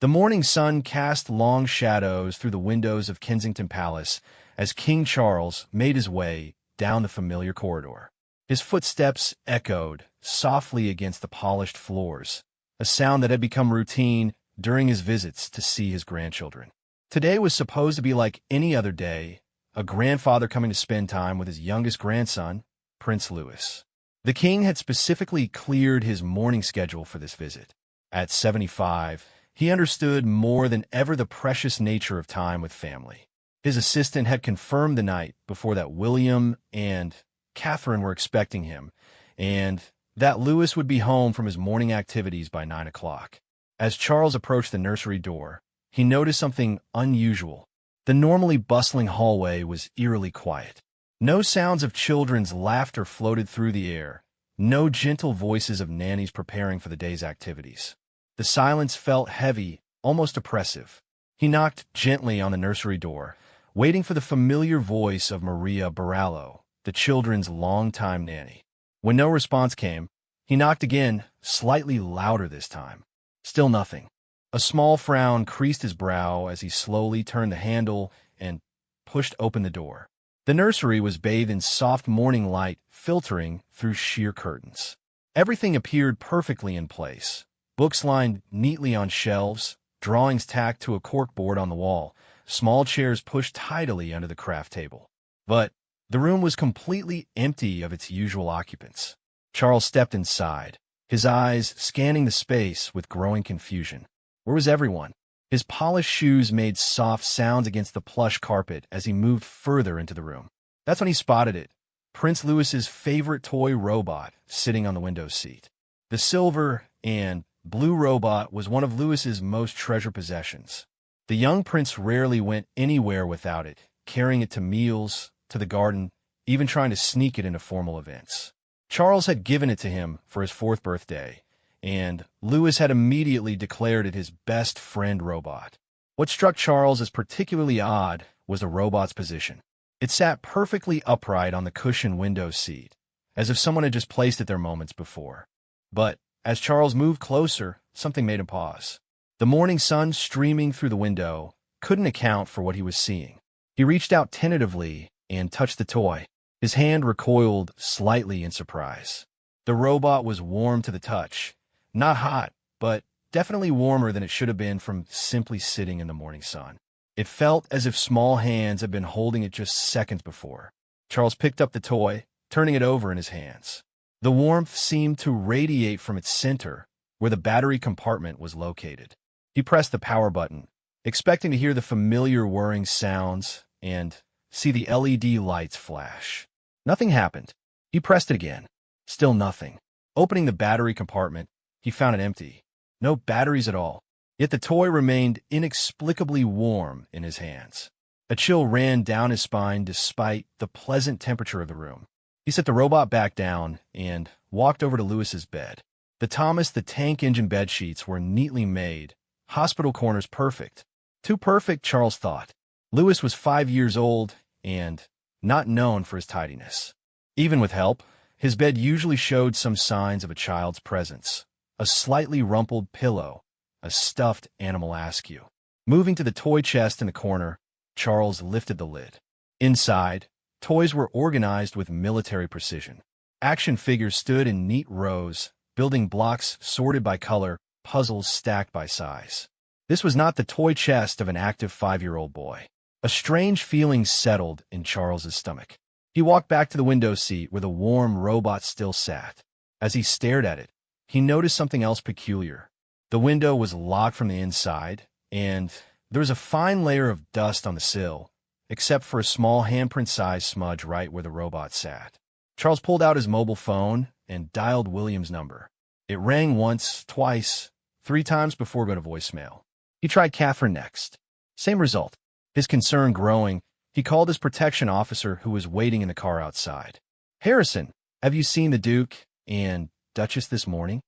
The morning sun cast long shadows through the windows of Kensington Palace as King Charles made his way down the familiar corridor. His footsteps echoed softly against the polished floors, a sound that had become routine during his visits to see his grandchildren. Today was supposed to be like any other day, a grandfather coming to spend time with his youngest grandson, Prince Louis. The king had specifically cleared his morning schedule for this visit. At 75, he understood more than ever the precious nature of time with family. His assistant had confirmed the night before that William and Catherine were expecting him, and that Louis would be home from his morning activities by 9 o'clock. As Charles approached the nursery door, he noticed something unusual. The normally bustling hallway was eerily quiet. No sounds of children's laughter floated through the air, no gentle voices of nannies preparing for the day's activities. The silence felt heavy, almost oppressive. He knocked gently on the nursery door, waiting for the familiar voice of Maria Barallo, the children's longtime nanny. When no response came, he knocked again, slightly louder this time. Still nothing. A small frown creased his brow as he slowly turned the handle and pushed open the door. The nursery was bathed in soft morning light filtering through sheer curtains. Everything appeared perfectly in place. Books lined neatly on shelves, drawings tacked to a corkboard on the wall, small chairs pushed tidily under the craft table. But the room was completely empty of its usual occupants. Charles stepped inside, his eyes scanning the space with growing confusion. Where was everyone? His polished shoes made soft sounds against the plush carpet as he moved further into the room. That's when he spotted it, Prince Louis's favorite toy robot sitting on the window seat. The silver and blue robot was one of Louis's most treasured possessions. The young prince rarely went anywhere without it, carrying it to meals, to the garden, even trying to sneak it into formal events. Charles had given it to him for his 4th birthday, and Louis had immediately declared it his best friend robot. What struck Charles as particularly odd was the robot's position. It sat perfectly upright on the cushioned window seat, as if someone had just placed it there moments before. But as Charles moved closer, something made him pause. The morning sun streaming through the window couldn't account for what he was seeing. He reached out tentatively and touched the toy. His hand recoiled slightly in surprise. The robot was warm to the touch. Not hot, but definitely warmer than it should have been from simply sitting in the morning sun. It felt as if small hands had been holding it just seconds before. Charles picked up the toy, turning it over in his hands. The warmth seemed to radiate from its center, where the battery compartment was located. He pressed the power button, expecting to hear the familiar whirring sounds and see the LED lights flash. Nothing happened. He pressed it again. Still nothing. Opening the battery compartment, he found it empty. No batteries at all. Yet the toy remained inexplicably warm in his hands. A chill ran down his spine despite the pleasant temperature of the room. He set the robot back down and walked over to Louis's bed. The Thomas the Tank Engine bedsheets were neatly made, hospital corners perfect. Too perfect, Charles thought. Louis was 5 years old and not known for his tidiness. Even with help, his bed usually showed some signs of a child's presence. A slightly rumpled pillow, a stuffed animal askew. Moving to the toy chest in the corner, Charles lifted the lid. Inside, toys were organized with military precision. Action figures stood in neat rows, building blocks sorted by color, puzzles stacked by size. This was not the toy chest of an active 5-year-old boy. A strange feeling settled in Charles's stomach. He walked back to the window seat where the warm robot still sat. As he stared at it, he noticed something else peculiar. The window was locked from the inside, and there was a fine layer of dust on the sill, except for a small handprint-sized smudge right where the robot sat. Charles pulled out his mobile phone and dialed William's number. It rang once, twice, 3 times before going to voicemail. He tried Catherine next. Same result. His concern growing, he called his protection officer who was waiting in the car outside. "Harrison, have you seen the Duke and Duchess this morning?"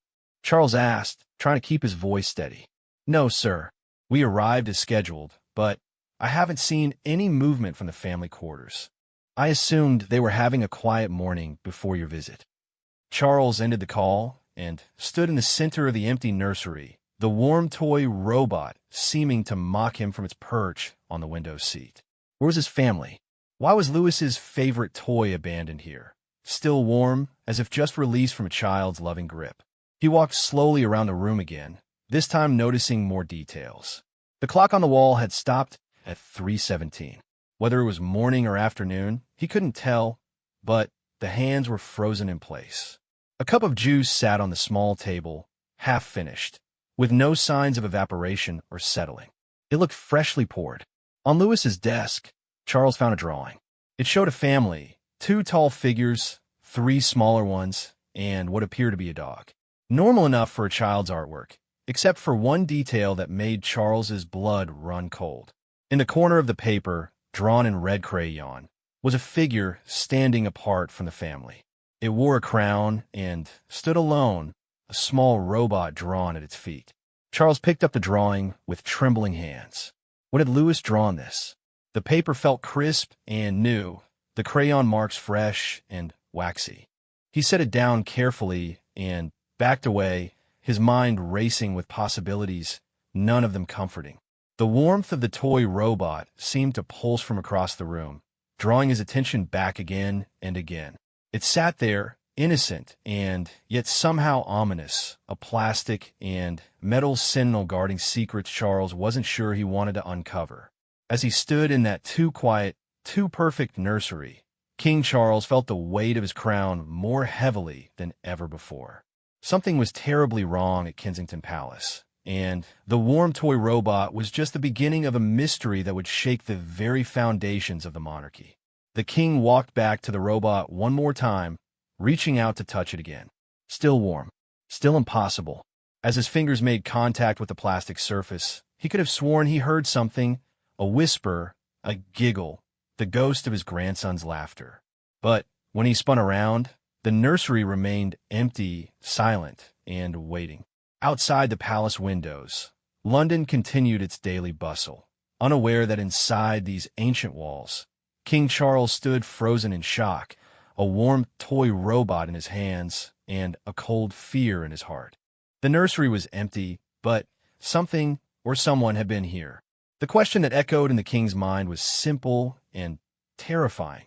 Charles asked, trying to keep his voice steady. "No, sir. We arrived as scheduled, but I haven't seen any movement from the family quarters. I assumed they were having a quiet morning before your visit." Charles ended the call and stood in the center of the empty nursery, the warm toy robot seeming to mock him from its perch on the window seat. Where was his family? Why was Louis's favorite toy abandoned here, still warm, as if just released from a child's loving grip? He walked slowly around the room again, this time noticing more details. The clock on the wall had stopped at 3:17. Whether it was morning or afternoon, he couldn't tell, but the hands were frozen in place. A cup of juice sat on the small table, half finished, with no signs of evaporation or settling. It looked freshly poured. On Louis's desk, Charles found a drawing. It showed a family, 2 tall figures, 3 smaller ones, and what appeared to be a dog. Normal enough for a child's artwork, except for one detail that made Charles's blood run cold. In the corner of the paper, drawn in red crayon, was a figure standing apart from the family. It wore a crown and stood alone, a small robot drawn at its feet. Charles picked up the drawing with trembling hands. When had Louis drawn this? The paper felt crisp and new, the crayon marks fresh and waxy. He set it down carefully and backed away, his mind racing with possibilities, none of them comforting. The warmth of the toy robot seemed to pulse from across the room, drawing his attention back again and again. It sat there, innocent and yet somehow ominous, a plastic and metal sentinel guarding secrets Charles wasn't sure he wanted to uncover. As he stood in that too quiet, too perfect nursery, King Charles felt the weight of his crown more heavily than ever before. Something was terribly wrong at Kensington Palace, and the warm toy robot was just the beginning of a mystery that would shake the very foundations of the monarchy. The king walked back to the robot one more time, reaching out to touch it again. Still warm. Still impossible. As his fingers made contact with the plastic surface, he could have sworn he heard something, a whisper, a giggle, the ghost of his grandson's laughter. But when he spun around, the nursery remained empty, silent, and waiting. Outside the palace windows, London continued its daily bustle, unaware that inside these ancient walls, King Charles stood frozen in shock, a warm toy robot in his hands and a cold fear in his heart. The nursery was empty, but something or someone had been here. The question that echoed in the king's mind was simple and terrifying.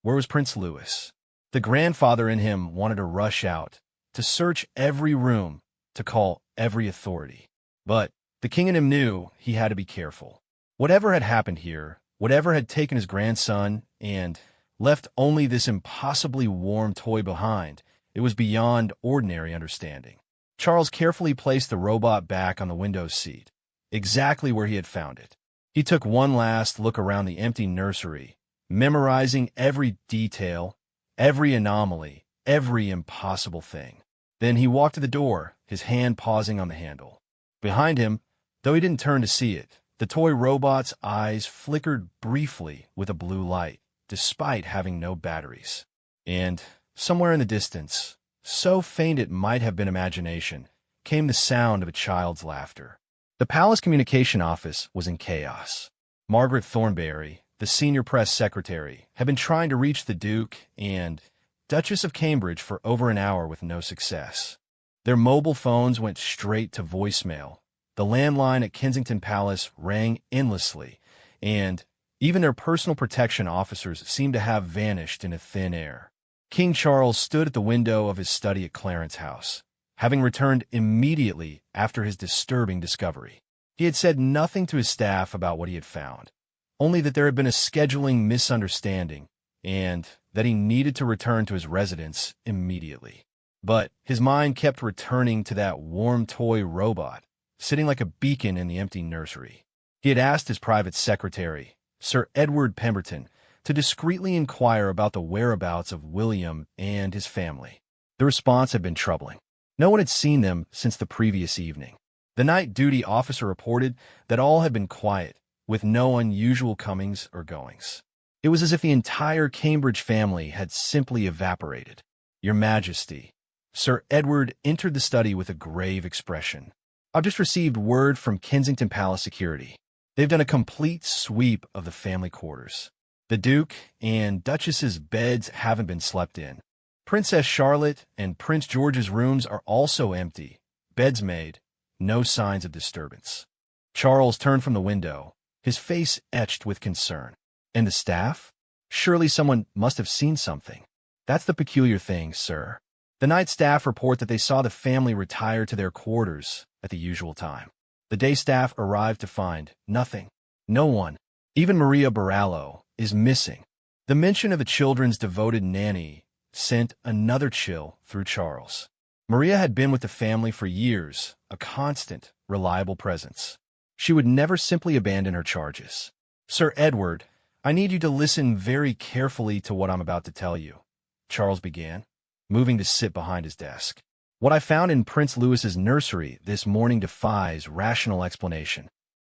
Where was Prince Louis? The grandfather in him wanted to rush out, to search every room, to call every authority. But the king in him knew he had to be careful. Whatever had happened here, whatever had taken his grandson and left only this impossibly warm toy behind, it was beyond ordinary understanding. Charles carefully placed the robot back on the window seat, exactly where he had found it. He took one last look around the empty nursery, memorizing every detail, every anomaly, every impossible thing. Then he walked to the door, his hand pausing on the handle. Behind him, though he didn't turn to see it, the toy robot's eyes flickered briefly with a blue light, despite having no batteries. And somewhere in the distance, so faint it might have been imagination, came the sound of a child's laughter. The palace communication office was in chaos. Margaret Thornberry, the senior press secretary, had been trying to reach the Duke and Duchess of Cambridge for over an hour with no success. Their mobile phones went straight to voicemail. The landline at Kensington Palace rang endlessly, and even their personal protection officers seemed to have vanished into thin air. King Charles stood at the window of his study at Clarence House, having returned immediately after his disturbing discovery. He had said nothing to his staff about what he had found, only that there had been a scheduling misunderstanding and that he needed to return to his residence immediately. But his mind kept returning to that warm toy robot, sitting like a beacon in the empty nursery. He had asked his private secretary, Sir Edward Pemberton, to discreetly inquire about the whereabouts of William and his family. The response had been troubling. No one had seen them since the previous evening. The night duty officer reported that all had been quiet, with no unusual comings or goings. It was as if the entire Cambridge family had simply evaporated. Your Majesty. Sir Edward entered the study with a grave expression. I've just received word from Kensington Palace Security. They've done a complete sweep of the family quarters. The Duke and Duchess's beds haven't been slept in. Princess Charlotte and Prince George's rooms are also empty, beds made, no signs of disturbance. Charles turned from the window, his face etched with concern. And the staff? Surely someone must have seen something. That's the peculiar thing, sir. The night staff report that they saw the family retire to their quarters at the usual time. The day staff arrived to find nothing. No one, even Maria Barallo, is missing. The mention of the children's devoted nanny sent another chill through Charles. Maria had been with the family for years, a constant, reliable presence. She would never simply abandon her charges. Sir Edward, I need you to listen very carefully to what I'm about to tell you, Charles began, moving to sit behind his desk. What I found in Prince Louis's nursery this morning defies rational explanation.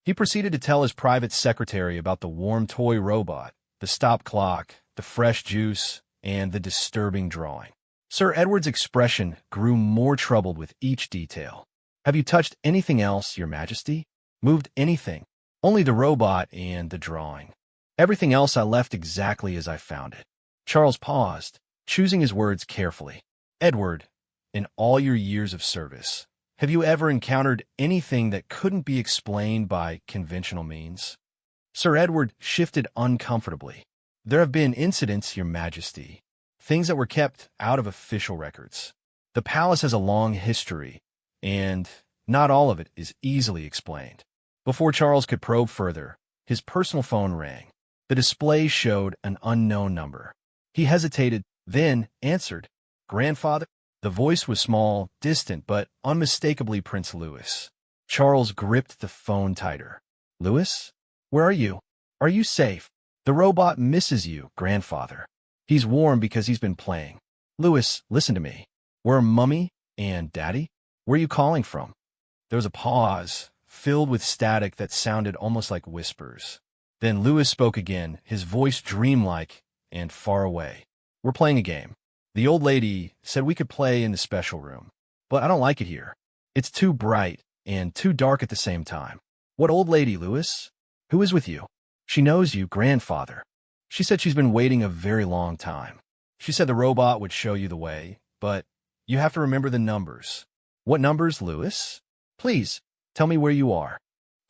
He proceeded to tell his private secretary about the warm toy robot, the stop clock, the fresh juice, and the disturbing drawing. Sir Edward's expression grew more troubled with each detail. Have you touched anything else, Your Majesty? Moved anything? Only the robot and the drawing. Everything else I left exactly as I found it. Charles paused, choosing his words carefully. Edward, in all your years of service, have you ever encountered anything that couldn't be explained by conventional means? Sir Edward shifted uncomfortably. There have been incidents, Your Majesty, things that were kept out of official records. The palace has a long history, and not all of it is easily explained. Before Charles could probe further, his personal phone rang. The display showed an unknown number. He hesitated, then answered. Grandfather? The voice was small, distant, but unmistakably Prince Louis. Charles gripped the phone tighter. Louis? Where are you? Are you safe? The robot misses you, Grandfather. He's warm because he's been playing. Louis, listen to me. Where are Mummy and Daddy? Where are you calling from? There was a pause, filled with static that sounded almost like whispers. Then Louis spoke again, his voice dreamlike and far away. We're playing a game. The old lady said we could play in the special room, but I don't like it here. It's too bright and too dark at the same time. What old lady, Louis? Who is with you? She knows you, Grandfather. She said she's been waiting a very long time. She said the robot would show you the way, but you have to remember the numbers. What numbers, Louis? Please, tell me where you are.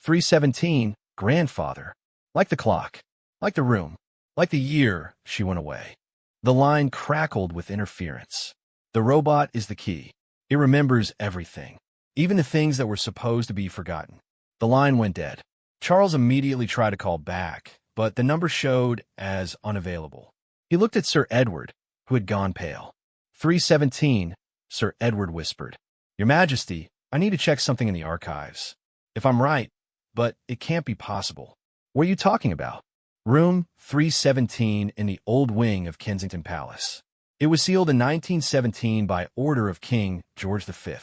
317, Grandfather. Like the clock, like the room, like the year she went away. The line crackled with interference. The robot is the key. It remembers everything, even the things that were supposed to be forgotten. The line went dead. Charles immediately tried to call back, but the number showed as unavailable. He looked at Sir Edward, who had gone pale. 317, Sir Edward whispered. Your Majesty, I need to check something in the archives. If I'm right, but it can't be possible. What are you talking about? Room 317 in the old wing of Kensington Palace. It was sealed in 1917 by order of King George V.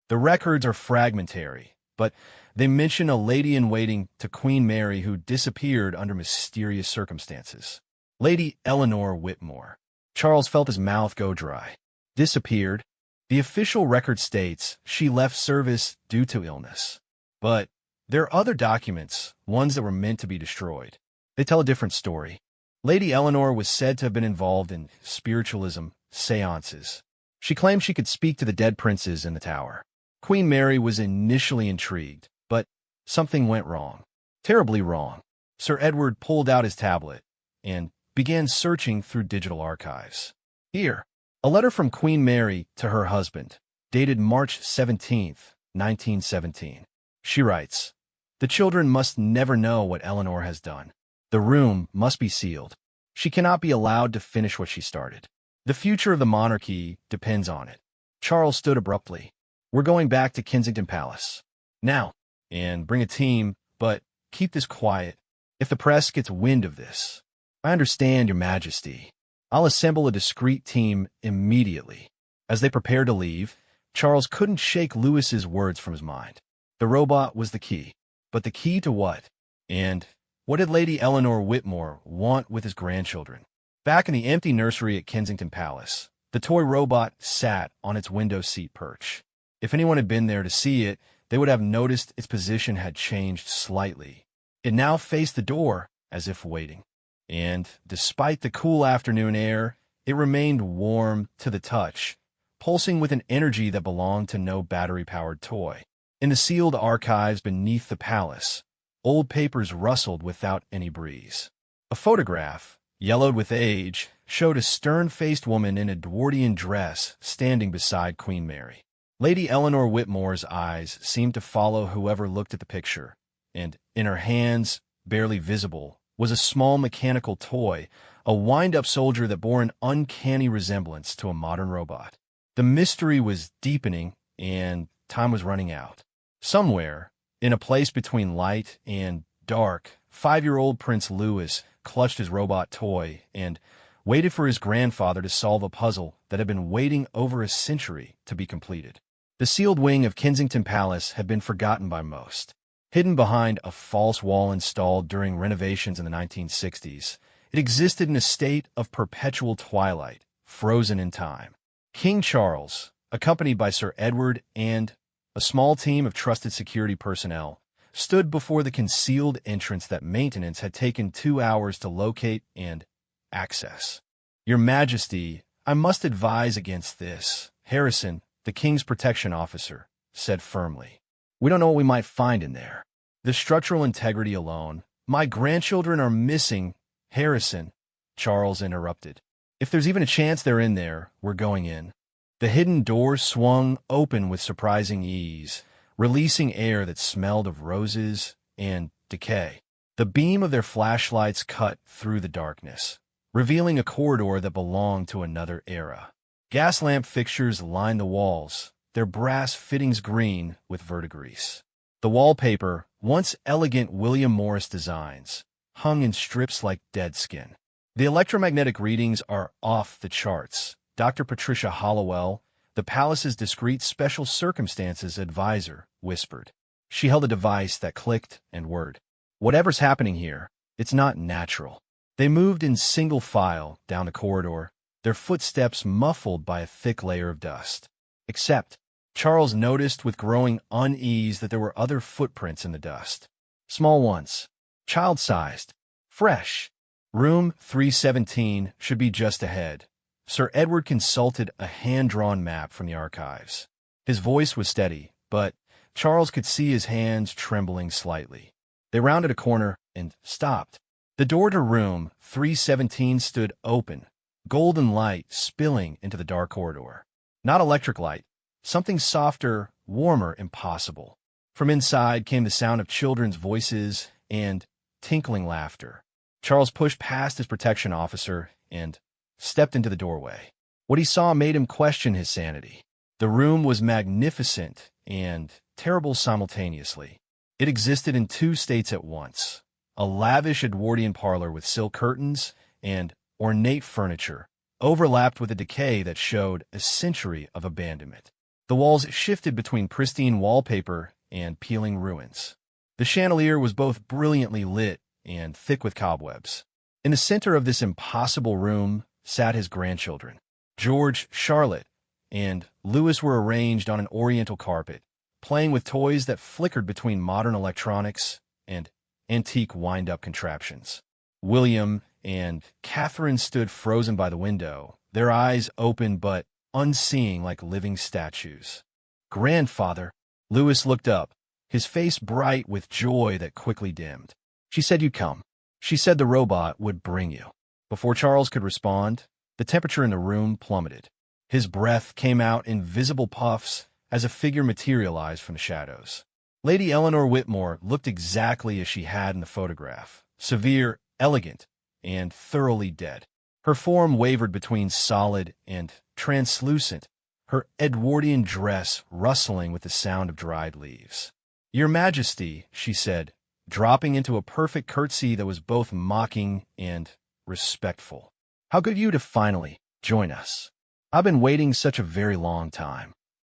The records are fragmentary, but they mention a lady-in-waiting to Queen Mary who disappeared under mysterious circumstances. Lady Eleanor Whitmore. Charles felt his mouth go dry. Disappeared? The official record states she left service due to illness. But there are other documents, ones that were meant to be destroyed. They tell a different story. Lady Eleanor was said to have been involved in spiritualism, seances. She claimed she could speak to the dead princes in the tower. Queen Mary was initially intrigued, but something went wrong. Terribly wrong. Sir Edward pulled out his tablet and began searching through digital archives. Here, a letter from Queen Mary to her husband, dated March 17th, 1917. She writes, The children must never know what Eleanor has done. The room must be sealed. She cannot be allowed to finish what she started. The future of the monarchy depends on it. Charles stood abruptly. We're going back to Kensington Palace. Now, and bring a team, but keep this quiet. If the press gets wind of this, I understand, Your Majesty. I'll assemble a discreet team immediately. As they prepared to leave, Charles couldn't shake Louis's words from his mind. The robot was the key. But the key to what? And what did Lady Eleanor Whitmore want with his grandchildren? Back in the empty nursery at Kensington Palace, the toy robot sat on its window seat perch. If anyone had been there to see it, they would have noticed its position had changed slightly. It now faced the door, as if waiting. And, despite the cool afternoon air, it remained warm to the touch, pulsing with an energy that belonged to no battery-powered toy. In the sealed archives beneath the palace, old papers rustled without any breeze. A photograph, yellowed with age, showed a stern-faced woman in a Edwardian dress standing beside Queen Mary. Lady Eleanor Whitmore's eyes seemed to follow whoever looked at the picture, and in her hands, barely visible, was a small mechanical toy, a wind-up soldier that bore an uncanny resemblance to a modern robot. The mystery was deepening, and time was running out. Somewhere, in a place between light and dark, 5-year-old Prince Louis clutched his robot toy and waited for his grandfather to solve a puzzle that had been waiting over a century to be completed. The sealed wing of Kensington Palace had been forgotten by most. Hidden behind a false wall installed during renovations in the 1960s, it existed in a state of perpetual twilight, frozen in time. King Charles, accompanied by Sir Edward and a small team of trusted security personnel, stood before the concealed entrance that maintenance had taken 2 hours to locate and access. "Your Majesty, I must advise against this," Harrison, the king's protection officer, said firmly. "We don't know what we might find in there. The structural integrity alone—" "My grandchildren are missing, Harrison," Charles interrupted. "If there's even a chance they're in there, we're going in." The hidden door swung open with surprising ease, releasing air that smelled of roses and decay. The beam of their flashlights cut through the darkness, revealing a corridor that belonged to another era. Gas lamp fixtures lined the walls, their brass fittings green with verdigris. The wallpaper, once elegant William Morris designs, hung in strips like dead skin. The electromagnetic readings are off the charts. Dr. Patricia Hollowell, the palace's discreet special circumstances advisor, whispered. She held a device that clicked and whirred. "Whatever's happening here, it's not natural." They moved in single file down the corridor, their footsteps muffled by a thick layer of dust. Except, Charles noticed with growing unease that there were other footprints in the dust. Small ones, child-sized, fresh. Room 317 should be just ahead. Sir Edward consulted a hand-drawn map from the archives. His voice was steady, but Charles could see his hands trembling slightly. They rounded a corner and stopped. The door to room 317 stood open, golden light spilling into the dark corridor. Not electric light, something softer, warmer, impossible. From inside came the sound of children's voices and tinkling laughter. Charles pushed past his protection officer and stepped into the doorway. What he saw made him question his sanity. The room was magnificent and terrible simultaneously. It existed in 2 states at once: a lavish Edwardian parlor with silk curtains and ornate furniture, overlapped with a decay that showed a century of abandonment. The walls shifted between pristine wallpaper and peeling ruins. The chandelier was both brilliantly lit and thick with cobwebs. In the center of this impossible room sat his grandchildren. George, Charlotte, and Louis were arranged on an oriental carpet, playing with toys that flickered between modern electronics and antique wind-up contraptions. William and Catherine stood frozen by the window, their eyes open but unseeing like living statues. "Grandfather," Louis looked up, his face bright with joy that quickly dimmed. "She said you'd come. She said the robot would bring you." Before Charles could respond, the temperature in the room plummeted. His breath came out in visible puffs as a figure materialized from the shadows. Lady Eleanor Whitmore looked exactly as she had in the photograph, severe, elegant, and thoroughly dead. Her form wavered between solid and translucent, her Edwardian dress rustling with the sound of dried leaves. "Your Majesty," she said, dropping into a perfect curtsy that was both mocking and respectful. "How good of you to finally join us. I've been waiting such a very long time."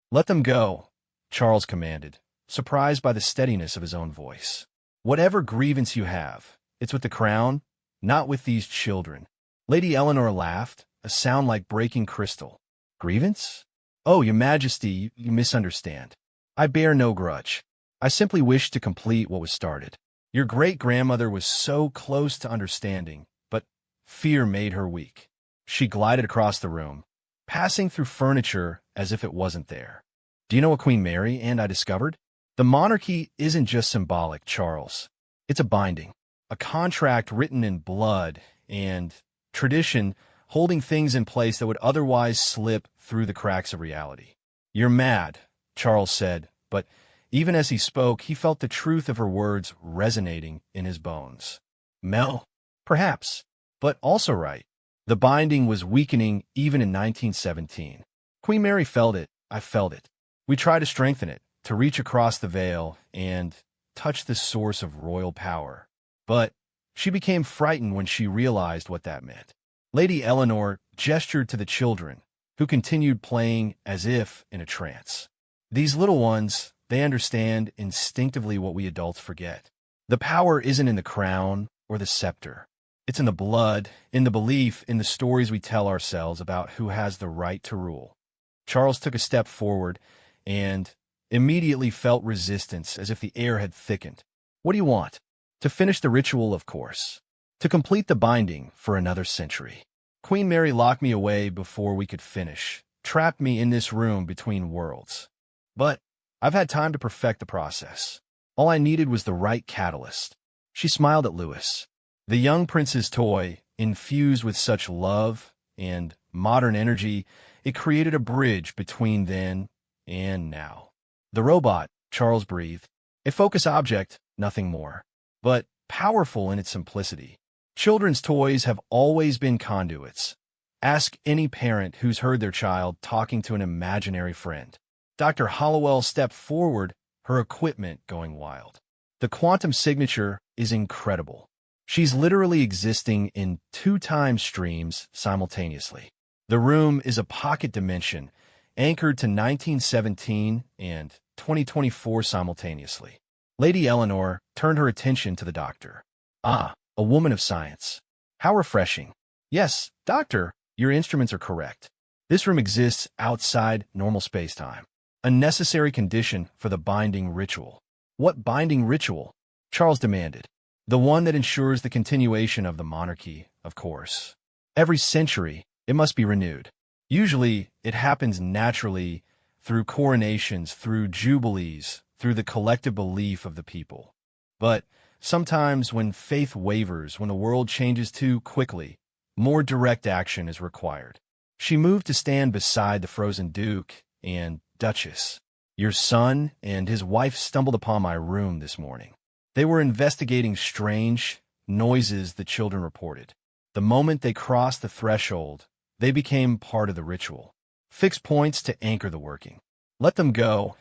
"Let them go," Charles commanded, surprised by the steadiness of his own voice. "Whatever grievance you have, it's with the crown, not with these children." Lady Eleanor laughed, a sound like breaking crystal. "Grievance? Oh, Your Majesty, you misunderstand. I bear no grudge. I simply wish to complete what was started. Your great-grandmother was so close to understanding, but fear made her weak." She glided across the room, passing through furniture as if it wasn't there. "Do you know what Queen Mary and I discovered?" The monarchy isn't just symbolic, Charles. It's a binding, a contract written in blood and tradition holding things in place that would otherwise slip through the cracks of reality. You're mad, Charles said, but even as he spoke, he felt the truth of her words resonating in his bones. Mel? Perhaps, but also right. The binding was weakening even in 1917. Queen Mary felt it, I felt it. We tried to strengthen it, to reach across the veil and touch the source of royal power. But she became frightened when she realized what that meant. Lady Eleanor gestured to the children, who continued playing as if in a trance. These little ones, they understand instinctively what we adults forget. The power isn't in the crown or the scepter. It's in the blood, in the belief, in the stories we tell ourselves about who has the right to rule. Charles took a step forward and immediately felt resistance, as if the air had thickened. What do you want? To finish the ritual, of course. To complete the binding for another century. Queen Mary locked me away before we could finish, trapped me in this room between worlds. But I've had time to perfect the process. All I needed was the right catalyst. She smiled at Louis. The young prince's toy, infused with such love and modern energy, it created a bridge between then and now. The robot, Charles breathed. A focus object, nothing more. But powerful in its simplicity. Children's toys have always been conduits. Ask any parent who's heard their child talking to an imaginary friend. Dr. Hollowell stepped forward, her equipment going wild. The quantum signature is incredible. She's literally existing in 2 time streams simultaneously. The room is a pocket dimension, anchored to 1917 and 2024 simultaneously. Lady Eleanor turned her attention to the doctor. Ah, a woman of science. How refreshing. Yes, doctor, your instruments are correct. This room exists outside normal space-time. A necessary condition for the binding ritual. What binding ritual? Charles demanded. The one that ensures the continuation of the monarchy, of course. Every century, it must be renewed. Usually, it happens naturally through coronations, through jubilees, through the collective belief of the people. But sometimes when faith wavers, when the world changes too quickly, more direct action is required. She moved to stand beside the frozen Duke and Duchess. Your son and his wife stumbled upon my room this morning. They were investigating strange noises the children reported. The moment they crossed the threshold, they became part of the ritual. Fix points to anchor the working. Let them go,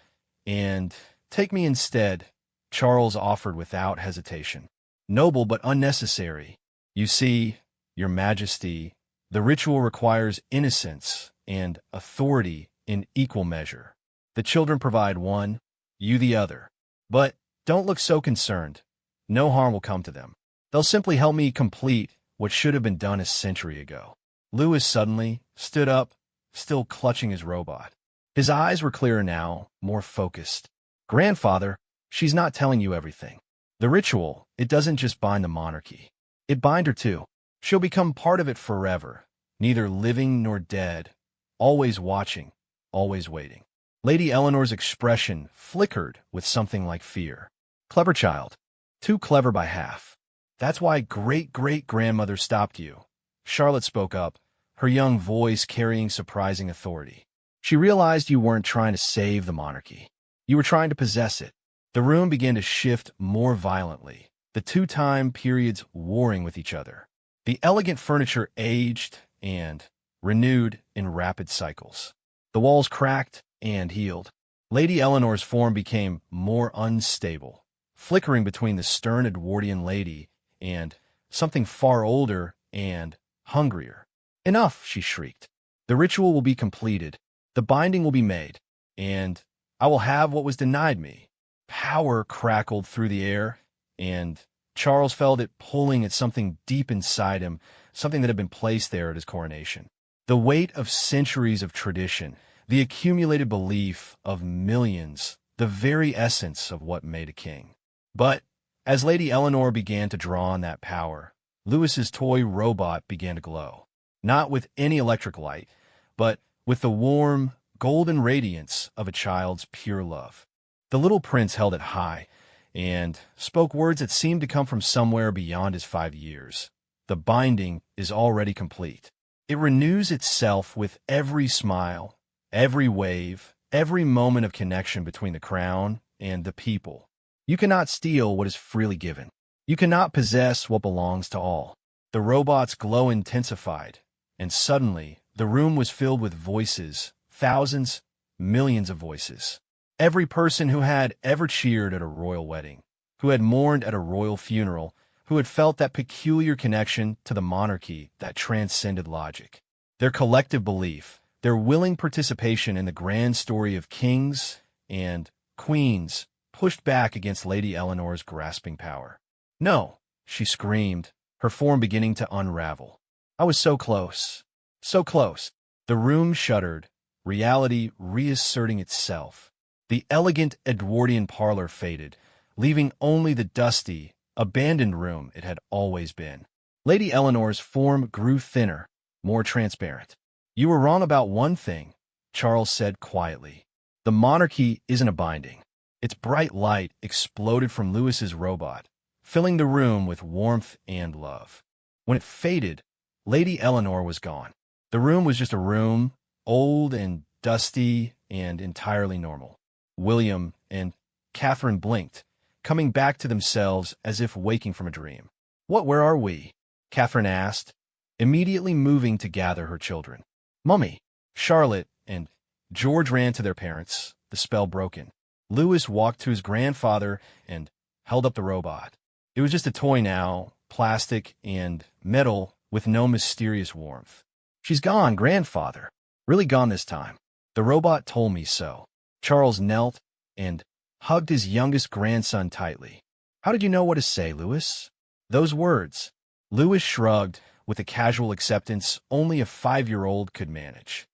and take me instead, Charles offered without hesitation. Noble but unnecessary. You see, Your Majesty, the ritual requires innocence and authority in equal measure. The children provide one, you the other. But don't look so concerned. No harm will come to them. They'll simply help me complete what should have been done a century ago. Louis suddenly stood up, still clutching his robot. His eyes were clearer now, more focused. Grandfather, she's not telling you everything. The ritual, it doesn't just bind the monarchy. It binds her too. She'll become part of it forever, neither living nor dead, always watching, always waiting. Lady Eleanor's expression flickered with something like fear. Clever child. Too clever by half. That's why great-great-grandmother stopped you. Charlotte spoke up, her young voice carrying surprising authority. She realized you weren't trying to save the monarchy. You were trying to possess it. The room began to shift more violently, the 2 time periods warring with each other. The elegant furniture aged and renewed in rapid cycles. The walls cracked and healed. Lady Eleanor's form became more unstable, flickering between the stern Edwardian lady and something far older and hungrier. Enough, she shrieked. The ritual will be completed. The binding will be made, and I will have what was denied me. Power crackled through the air, and Charles felt it pulling at something deep inside him, something that had been placed there at his coronation. The weight of centuries of tradition, the accumulated belief of millions, the very essence of what made a king. But as Lady Eleanor began to draw on that power, Louis's toy robot began to glow. Not with any electric light, but with the warm, golden radiance of a child's pure love. The little prince held it high and spoke words that seemed to come from somewhere beyond his 5 years. The binding is already complete. It renews itself with every smile, every wave, every moment of connection between the crown and the people. You cannot steal what is freely given. You cannot possess what belongs to all. The robot's glow intensified, and suddenly the room was filled with voices, thousands, millions of voices. Every person who had ever cheered at a royal wedding, who had mourned at a royal funeral, who had felt that peculiar connection to the monarchy that transcended logic. Their collective belief, their willing participation in the grand story of kings and queens, pushed back against Lady Eleanor's grasping power. "No," she screamed, her form beginning to unravel. "I was so close. So close." The room shuddered, reality reasserting itself. The elegant Edwardian parlor faded, leaving only the dusty, abandoned room it had always been. Lady Eleanor's form grew thinner, more transparent. "You were wrong about one thing," Charles said quietly. "The monarchy isn't a binding." Its bright light exploded from Louis's robot, filling the room with warmth and love. When it faded, Lady Eleanor was gone. The room was just a room, old and dusty and entirely normal. William and Catherine blinked, coming back to themselves as if waking from a dream. Where are we?" Catherine asked, immediately moving to gather her children. "Mummy." Charlotte and George ran to their parents, the spell broken. Louis walked to his grandfather and held up the robot. It was just a toy now, plastic and metal with no mysterious warmth. "She's gone, grandfather. Really gone this time. The robot told me so." Charles knelt and hugged his youngest grandson tightly. "How did you know what to say, Louis?" "Those words." Louis shrugged with a casual acceptance only a 5-year-old could manage.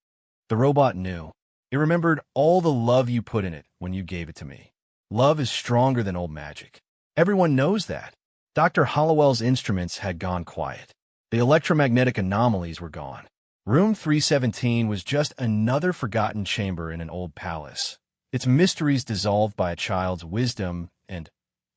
"The robot knew. It remembered all the love you put in it when you gave it to me. Love is stronger than old magic. Everyone knows that." Dr. Hollowell's instruments had gone quiet. The electromagnetic anomalies were gone. Room 317 was just another forgotten chamber in an old palace, its mysteries dissolved by a child's wisdom and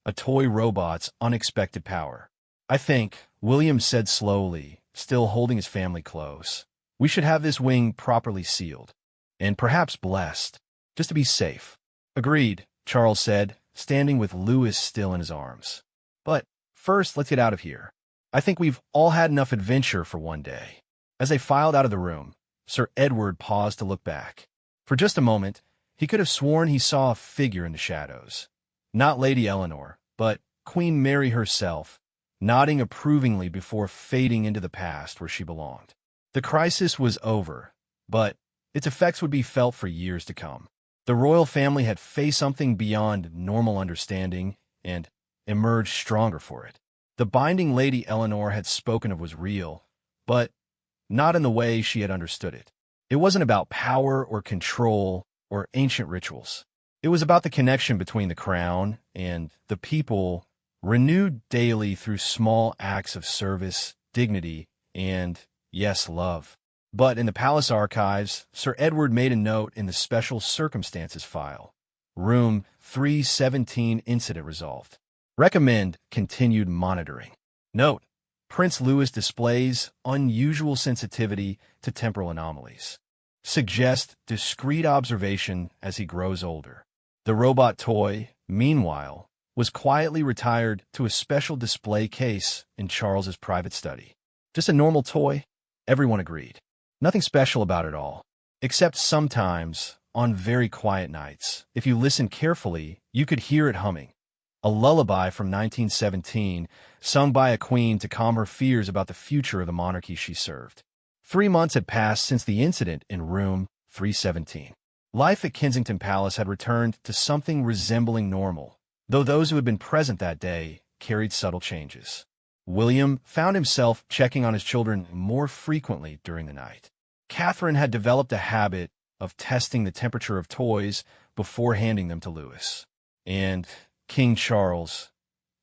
a toy robot's unexpected power. "I think," William said slowly, still holding his family close, "we should have this wing properly sealed, and perhaps blessed, just to be safe." "Agreed," Charles said, standing with Louis still in his arms. "But first, let's get out of here. I think we've all had enough adventure for one day." As they filed out of the room, Sir Edward paused to look back. For just a moment, he could have sworn he saw a figure in the shadows. Not Lady Eleanor, but Queen Mary herself, nodding approvingly before fading into the past where she belonged. The crisis was over, but its effects would be felt for years to come. The royal family had faced something beyond normal understanding and emerged stronger for it. The binding Lady Eleanor had spoken of was real, but not in the way she had understood it. It wasn't about power or control or ancient rituals. It was about the connection between the crown and the people, renewed daily through small acts of service, dignity, and, yes, love. But in the palace archives, Sir Edward made a note in the Special Circumstances file. Room 317 incident resolved. Recommend continued monitoring. Note: Prince Louis displays unusual sensitivity to temporal anomalies. Suggest discreet observation as he grows older. The robot toy, meanwhile, was quietly retired to a special display case in Charles's private study. Just a normal toy, everyone agreed. Nothing special about it all. Except sometimes, on very quiet nights, if you listened carefully, you could hear it humming. A lullaby from 1917, sung by a queen to calm her fears about the future of the monarchy she served. 3 months had passed since the incident in room 317. Life at Kensington Palace had returned to something resembling normal, though those who had been present that day carried subtle changes. William found himself checking on his children more frequently during the night. Catherine had developed a habit of testing the temperature of toys before handing them to Louis. And King Charles,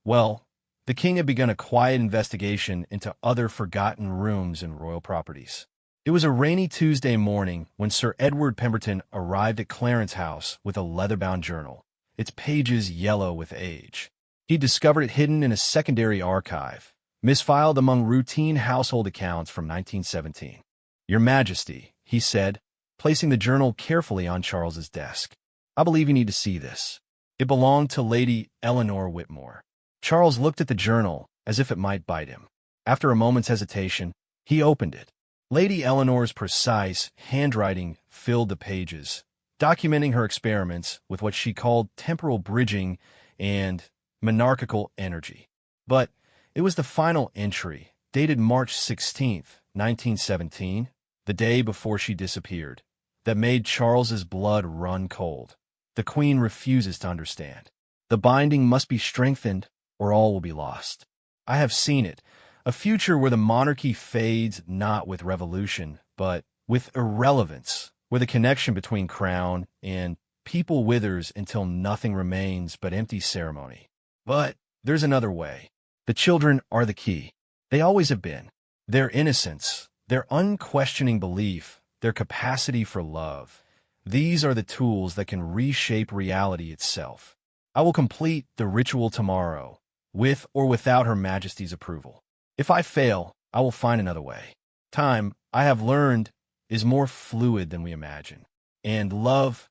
well, the king had begun a quiet investigation into other forgotten rooms in royal properties. It was a rainy Tuesday morning when Sir Edward Pemberton arrived at Clarence House with a leather-bound journal, its pages yellow with age. He discovered it hidden in a secondary archive, misfiled among routine household accounts from 1917. "Your Majesty," he said, placing the journal carefully on Charles's desk. "I believe you need to see this. It belonged to Lady Eleanor Whitmore." Charles looked at the journal as if it might bite him. After a moment's hesitation, he opened it. Lady Eleanor's precise handwriting filled the pages, documenting her experiments with what she called temporal bridging and monarchical energy. But it was the final entry, dated March 16th, 1917, the day before she disappeared, that made Charles's blood run cold. The Queen refuses to understand. The binding must be strengthened, or all will be lost. I have seen it, a future where the monarchy fades not with revolution, but with irrelevance, where the connection between crown and people withers until nothing remains but empty ceremony. But there's another way. The children are the key. They always have been. Their innocence, their unquestioning belief, their capacity for love. These are the tools that can reshape reality itself. I will complete the ritual tomorrow, with or without Her Majesty's approval. If I fail, I will find another way. Time, I have learned, is more fluid than we imagine. And love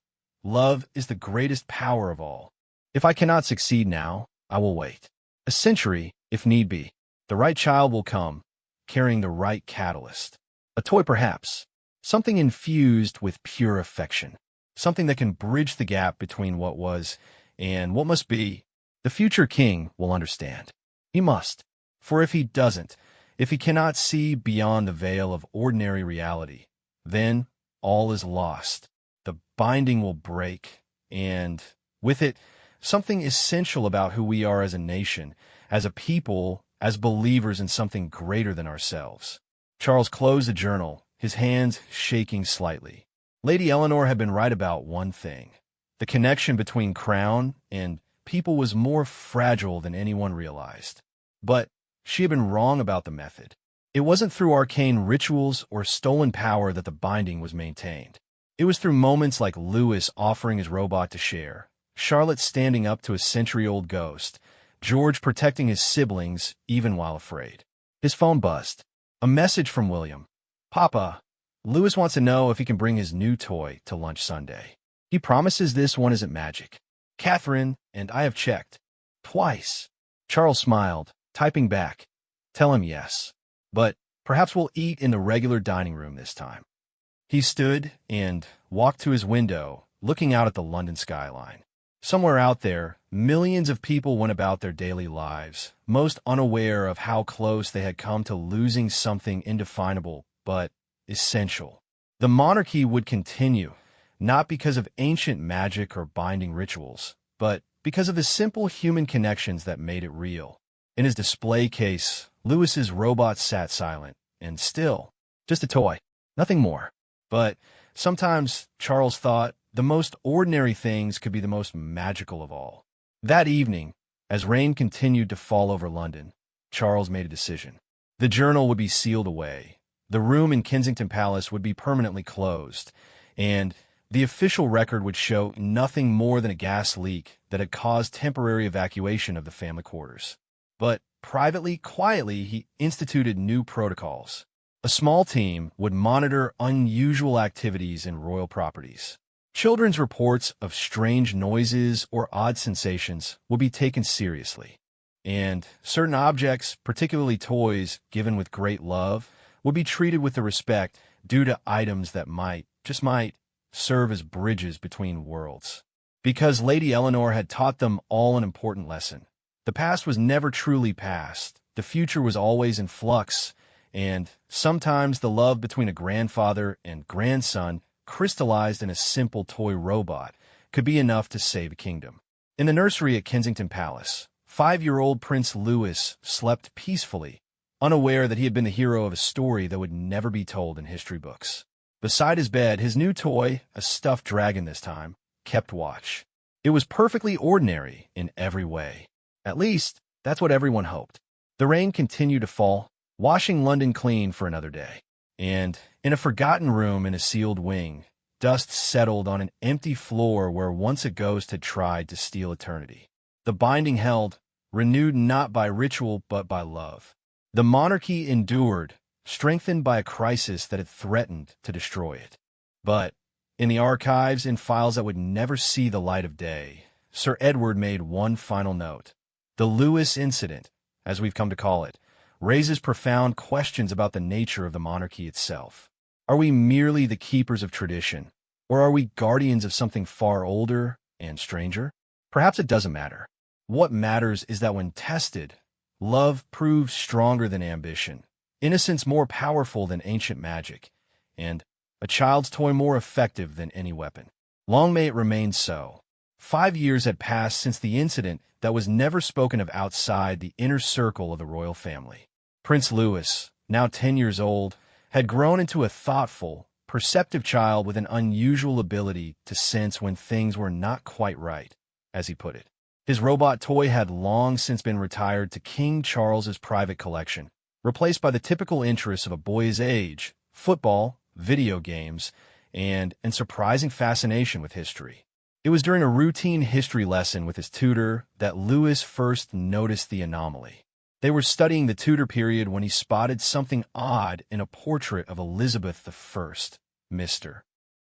is the greatest power of all. If I cannot succeed now, I will wait. A century, if need be. The right child will come, carrying the right catalyst. A toy perhaps. Something infused with pure affection. Something that can bridge the gap between what was and what must be. The future king will understand. He must. For if he doesn't, if he cannot see beyond the veil of ordinary reality, then all is lost. The binding will break, and with it, something essential about who we are as a nation, as a people, as believers in something greater than ourselves. Charles closed the journal, his hands shaking slightly. Lady Eleanor had been right about one thing. The connection between crown and people was more fragile than anyone realized. But she had been wrong about the method. It wasn't through arcane rituals or stolen power that the binding was maintained. It was through moments like Louis offering his robot to share, Charlotte standing up to a century-old ghost, George protecting his siblings even while afraid. His phone buzzed. A message from William. "Papa, Louis wants to know if he can bring his new toy to lunch Sunday. He promises this one isn't magic. Catherine and I have checked. Twice." Charles smiled, typing back. "Tell him yes. But perhaps we'll eat in the regular dining room this time." He stood and walked to his window, looking out at the London skyline. Somewhere out there, millions of people went about their daily lives, most unaware of how close they had come to losing something indefinable but essential. The monarchy would continue, not because of ancient magic or binding rituals, but because of the simple human connections that made it real. In his display case, Louis's robot sat silent and still, just a toy, nothing more. But sometimes, Charles thought, the most ordinary things could be the most magical of all. That evening, as rain continued to fall over London, Charles made a decision. The journal would be sealed away. The room in Kensington Palace would be permanently closed, and the official record would show nothing more than a gas leak that had caused temporary evacuation of the family quarters. But privately, quietly, he instituted new protocols. A small team would monitor unusual activities in royal properties. Children's reports of strange noises or odd sensations would be taken seriously, and certain objects, particularly toys given with great love, would be treated with the respect due to items that might serve as bridges between worlds. Because Lady Eleanor had taught them all an important lesson. The past was never truly past. The future was always in flux, and sometimes the love between a grandfather and grandson crystallized in a simple toy robot could be enough to save a kingdom. In the nursery at Kensington Palace, 5-year-old Prince Louis slept peacefully, unaware that he had been the hero of a story that would never be told in history books. Beside his bed, his new toy, a stuffed dragon this time, kept watch. It was perfectly ordinary in every way. At least, that's what everyone hoped. The rain continued to fall, washing London clean for another day. And in a forgotten room in a sealed wing, dust settled on an empty floor where once a ghost had tried to steal eternity. The binding held, renewed not by ritual but by love. The monarchy endured, strengthened by a crisis that had threatened to destroy it. But, in the archives, in files that would never see the light of day, Sir Edward made one final note. The Lewis incident, as we've come to call it, raises profound questions about the nature of the monarchy itself. Are we merely the keepers of tradition, or are we guardians of something far older and stranger? Perhaps it doesn't matter. What matters is that when tested, love proves stronger than ambition, innocence more powerful than ancient magic, and a child's toy more effective than any weapon. Long may it remain so. 5 years had passed since the incident that was never spoken of outside the inner circle of the royal family. Prince Louis, now 10 years old, had grown into a thoughtful, perceptive child with an unusual ability to sense when things were not quite right, as he put it. His robot toy had long since been retired to King Charles's private collection, replaced by the typical interests of a boy his age: football, video games, and a surprising fascination with history. It was during a routine history lesson with his tutor that Louis first noticed the anomaly. They were studying the Tudor period when he spotted something odd in a portrait of Elizabeth I. "Mr.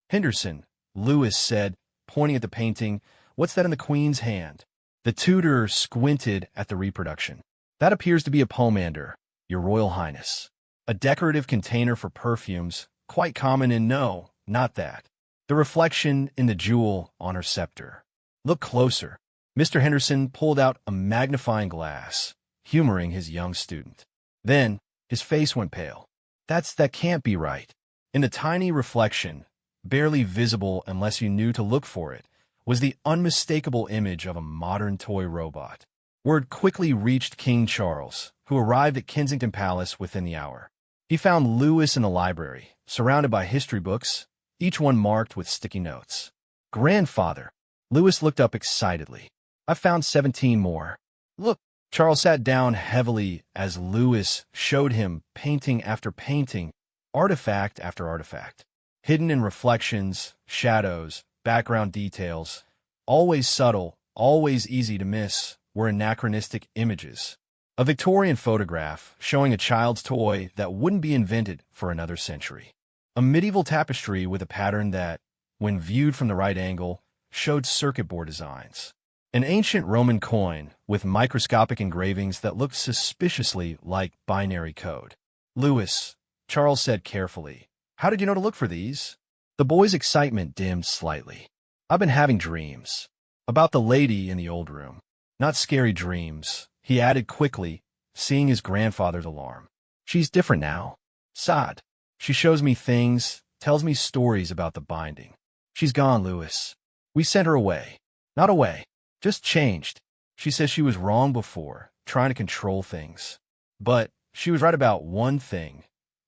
Henderson," Louis said, pointing at the painting, "what's that in the Queen's hand?" The tutor squinted at the reproduction. "That appears to be a pomander, Your Royal Highness. A decorative container for perfumes, quite common in no, not that. The reflection in the jewel on her scepter. Look closer." Mr. Henderson pulled out a magnifying glass, humoring his young student. Then his face went pale. That can't be right." In the tiny reflection, barely visible unless you knew to look for it, was the unmistakable image of a modern toy robot. Word quickly reached King Charles, who arrived at Kensington Palace within the hour. He found Louis in the library, surrounded by history books, each one marked with sticky notes. "Grandfather," Louis looked up excitedly. "I found 17 more. Look." Charles sat down heavily as Louis showed him painting after painting, artifact after artifact, hidden in reflections, shadows, background details, always subtle, always easy to miss, were anachronistic images. A Victorian photograph showing a child's toy that wouldn't be invented for another century. A medieval tapestry with a pattern that, when viewed from the right angle, showed circuit board designs. An ancient Roman coin with microscopic engravings that looked suspiciously like binary code. "Louis," Charles said carefully, "how did you know to look for these?" The boy's excitement dimmed slightly. "I've been having dreams. About the lady in the old room. Not scary dreams," he added quickly, seeing his grandfather's alarm. "She's different now. Sad. She shows me things, tells me stories about the binding. She's gone, Louis. We sent her away. Not away. Just changed. She says she was wrong before, trying to control things. But she was right about one thing.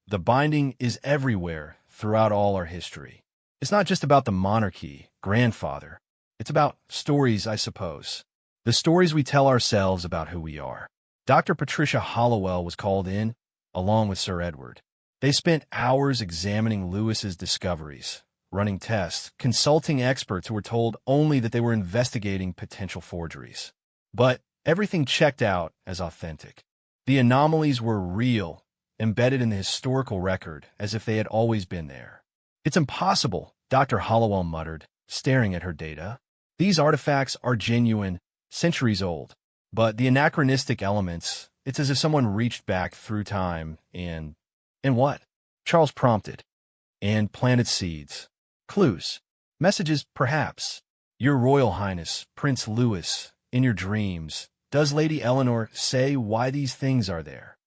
The binding is everywhere throughout all our history. It's not just about the monarchy, grandfather. It's about stories, I suppose. The stories we tell ourselves about who we are." Dr. Patricia Hollowell was called in, along with Sir Edward. They spent hours examining Louis's discoveries, running tests, consulting experts who were told only that they were investigating potential forgeries. But everything checked out as authentic. The anomalies were real, embedded in the historical record as if they had always been there. "It's impossible," Dr. Hollowell muttered, staring at her data. "These artifacts are genuine, centuries old. But the anachronistic elements, it's as if someone reached back through time and what?" Charles prompted. "And planted seeds. Clues. Messages, perhaps. Your Royal Highness, Prince Louis, in your dreams, does Lady Eleanor say why these things are there?"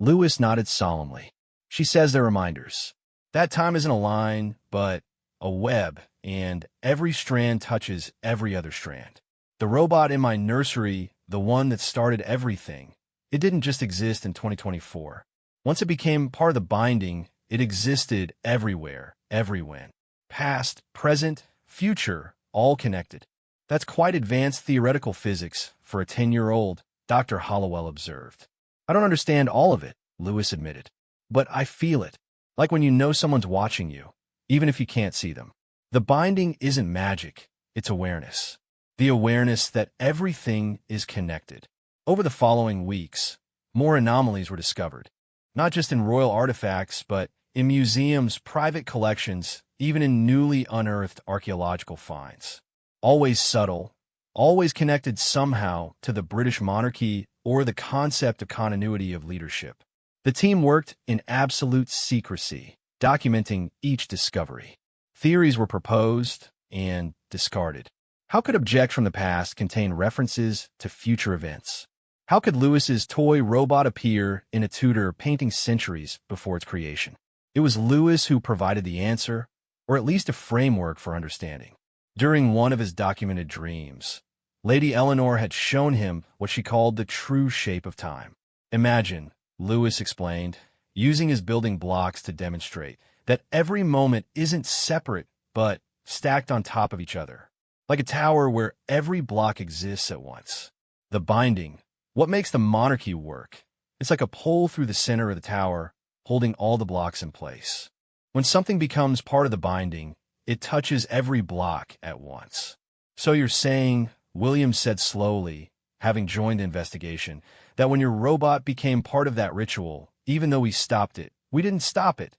Louis nodded solemnly. "She says they're reminders. That time isn't a line, but a web, and every strand touches every other strand. The robot in my nursery, the one that started everything, it didn't just exist in 2024. Once it became part of the binding, it existed everywhere, everywhen. Past, present, future, all connected. That's quite advanced theoretical physics for a 10-year-old, Dr. Hollowell observed. "I don't understand all of it," Louis admitted. "But I feel it, like when you know someone's watching you, even if you can't see them." The binding isn't magic, it's awareness. The awareness that everything is connected. Over the following weeks, more anomalies were discovered, not just in royal artifacts, but in museums, private collections, even in newly unearthed archaeological finds. Always subtle, always connected somehow to the British monarchy or the concept of continuity of leadership. The team worked in absolute secrecy, documenting each discovery. Theories were proposed and discarded. How could objects from the past contain references to future events? How could Lewis's toy robot appear in a Tudor painting centuries before its creation? It was Lewis who provided the answer, or at least a framework for understanding. During one of his documented dreams, Lady Eleanor had shown him what she called the true shape of time. Imagine, Lewis explained, using his building blocks to demonstrate that every moment isn't separate but stacked on top of each other, like a tower where every block exists at once. The binding, what makes the monarchy work, it's like a pole through the center of the tower, holding all the blocks in place. When something becomes part of the binding, it touches every block at once. So you're saying, William said slowly, having joined the investigation, that when your robot became part of that ritual, even though we stopped it, we didn't stop it,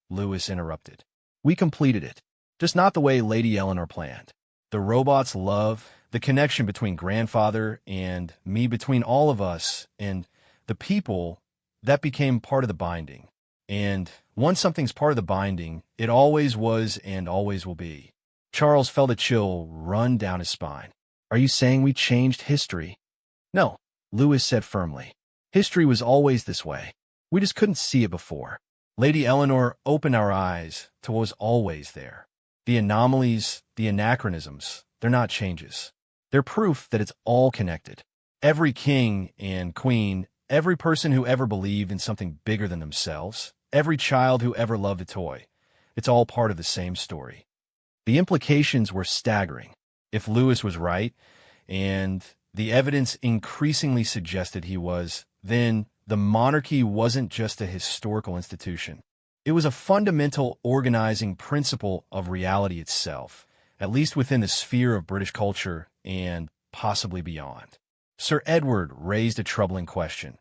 Lewis interrupted. We completed it, just not the way Lady Eleanor planned. The robot's love, the connection between grandfather and me, between all of us and the people, that became part of the binding. And once something's part of the binding, it always was and always will be. Charles felt a chill run down his spine. Are you saying we changed history? No, Lewis said firmly. History was always this way. We just couldn't see it before. Lady Eleanor opened our eyes to what was always there. The anomalies, the anachronisms, they're not changes. They're proof that it's all connected. Every king and queen, every person who ever believed in something bigger than themselves, every child who ever loved a toy, it's all part of the same story. The implications were staggering. If Lewis was right, and the evidence increasingly suggested he was, then the monarchy wasn't just a historical institution. It was a fundamental organizing principle of reality itself, at least within the sphere of British culture and possibly beyond. Sir Edward raised a troubling question.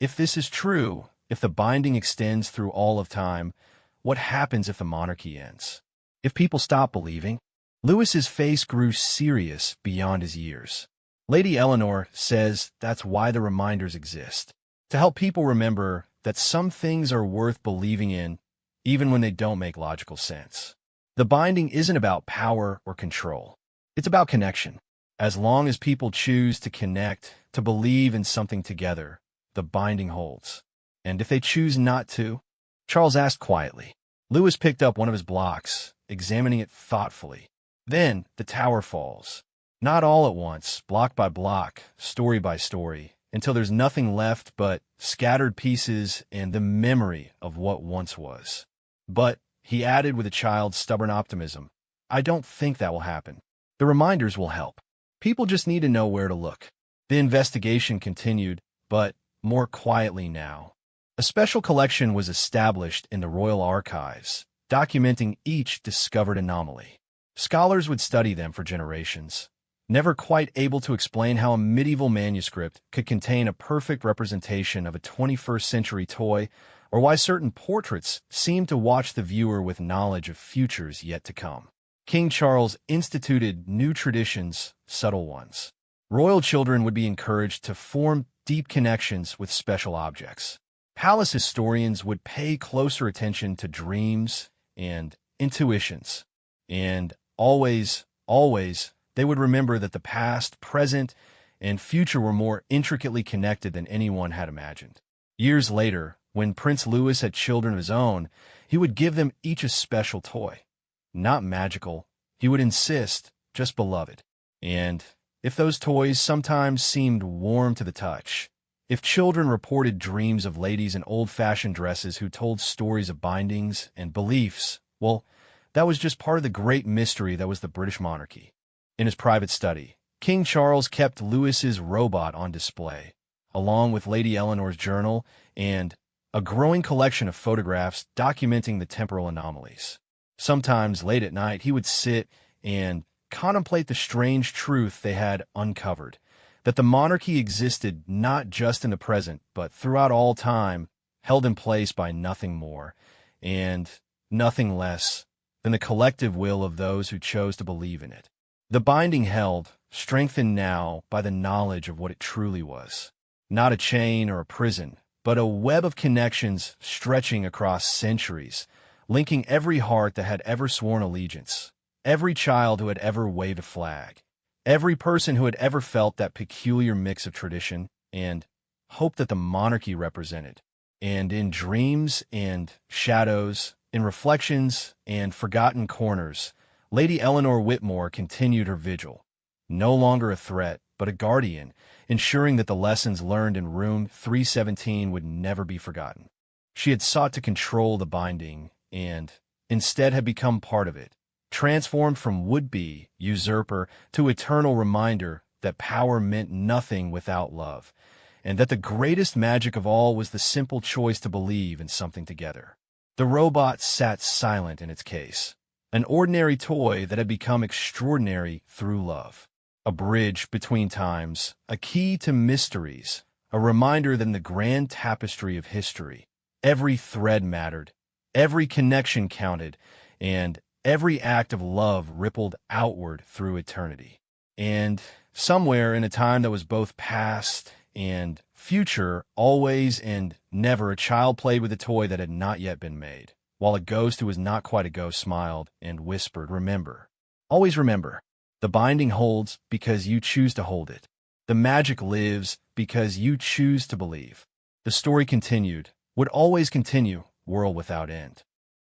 If this is true, if the binding extends through all of time, what happens if the monarchy ends? If people stop believing? Lewis's face grew serious beyond his years. Lady Eleanor says that's why the reminders exist, to help people remember that some things are worth believing in, even when they don't make logical sense. The binding isn't about power or control. It's about connection. As long as people choose to connect, to believe in something together, the binding holds. And if they choose not to? Charles asked quietly. Lewis picked up one of his blocks, examining it thoughtfully. Then the tower falls. Not all at once, block by block, story by story, until there's nothing left but scattered pieces and the memory of what once was. But, he added with a child's stubborn optimism, I don't think that will happen. The reminders will help. People just need to know where to look. The investigation continued, but more quietly now. A special collection was established in the Royal Archives, documenting each discovered anomaly. Scholars would study them for generations, never quite able to explain how a medieval manuscript could contain a perfect representation of a 21st century toy, or why certain portraits seemed to watch the viewer with knowledge of futures yet to come. King Charles instituted new traditions, subtle ones. Royal children would be encouraged to form deep connections with special objects. Palace historians would pay closer attention to dreams and intuitions. And always, they would remember that the past, present, and future were more intricately connected than anyone had imagined. Years later, when Prince Louis had children of his own, he would give them each a special toy. Not magical, he would insist, just beloved. And if those toys sometimes seemed warm to the touch, if children reported dreams of ladies in old-fashioned dresses who told stories of bindings and beliefs, well, that was just part of the great mystery that was the British monarchy. In his private study, King Charles kept Louis's robot on display, along with Lady Eleanor's journal and a growing collection of photographs documenting the temporal anomalies. Sometimes, late at night, he would sit and contemplate the strange truth they had uncovered, that the monarchy existed not just in the present, but throughout all time, held in place by nothing more and nothing less than the collective will of those who chose to believe in it. The binding held, strengthened now by the knowledge of what it truly was. Not a chain or a prison, but a web of connections stretching across centuries, linking every heart that had ever sworn allegiance, every child who had ever waved a flag, every person who had ever felt that peculiar mix of tradition and hope that the monarchy represented. And in dreams and shadows, in reflections and forgotten corners, Lady Eleanor Whitmore continued her vigil, no longer a threat, but a guardian, ensuring that the lessons learned in room 317 would never be forgotten. She had sought to control the binding and, instead, had become part of it, transformed from would-be usurper to eternal reminder that power meant nothing without love, and that the greatest magic of all was the simple choice to believe in something together. The robot sat silent in its case, an ordinary toy that had become extraordinary through love. A bridge between times, a key to mysteries, a reminder that in the grand tapestry of history, every thread mattered, every connection counted, and every act of love rippled outward through eternity. And somewhere in a time that was both past and future, always and never, a child played with a toy that had not yet been made, while a ghost who was not quite a ghost smiled and whispered, "Remember, always remember, the binding holds because you choose to hold it. The magic lives because you choose to believe." The story continued, would always continue, world without end.